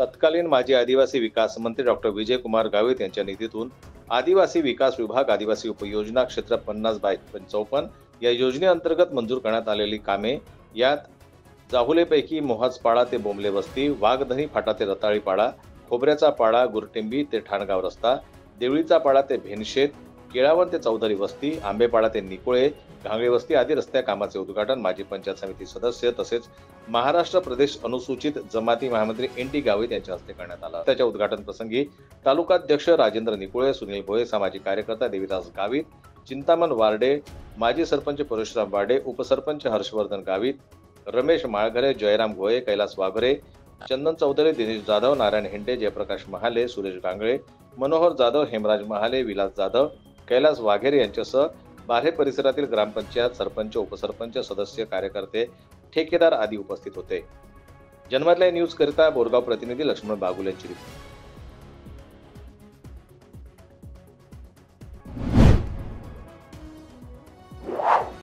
तत्कालीन माजी आदिवासी विकास मंत्री डॉक्टर विजयकुमार गावित यांच्या निधीतून आदिवासी विकास विभाग आदिवासी उपयोजना क्षेत्र 50/55 या योजनेअंतर्गत मंजूर करण्यात आलेली कामे यात जाहुलेपैकी मोहाजपाडा ते बोंबले वस्ती, वाघधनी फाटा ते रताळी पाडा, खोबऱ्याचा पाडा गुरटेंबी ते ठाणगाव रस्ता, देवळीचा पाडा ते भेनशेत, केळावन ते चौधरी वस्ती, आंबेपाडा ते निकोळे, घांगळे वस्ती आदी रस्त्या कामाचे उद्घाटन माजी पंचायत समिती सदस्य तसेच महाराष्ट्र प्रदेश अनुसूचित जमाती महामंत्री NT गावित यांच्या हस्ते करण्यात आलं। त्याच्या उद्घाटन प्रसंगी तालुकाध्यक्ष राजेंद्र निकोळे, सुनील भोये, सामाजिक कार्यकर्ता देवीदास गावित, चिंतामण वार्डे, माजी सरपंच परशुराम वार्डे, उपसरपंच हर्षवर्धन गावित, रमेश माळघरे, जयराम गोये, कैलास वाघरे, चंदन चौधरी, दिनेश जाधव, नारायण हेंडे, जयप्रकाश महाले, सुरेश गांगळे, मनोहर जाधव, हेमराज महाले, विलास जाधव, कैलास वाघेरे यांच्यासह बार्हे परिसरातील ग्रामपंचायत, सरपंच, उपसरपंच, सदस्य, कार्यकर्ते, ठेकेदार आदी उपस्थित होते। जनमत लाईव्ह न्यूज करिता बोरगाव प्रतिनिधी लक्ष्मण बागुल यांची रिपोर्ट।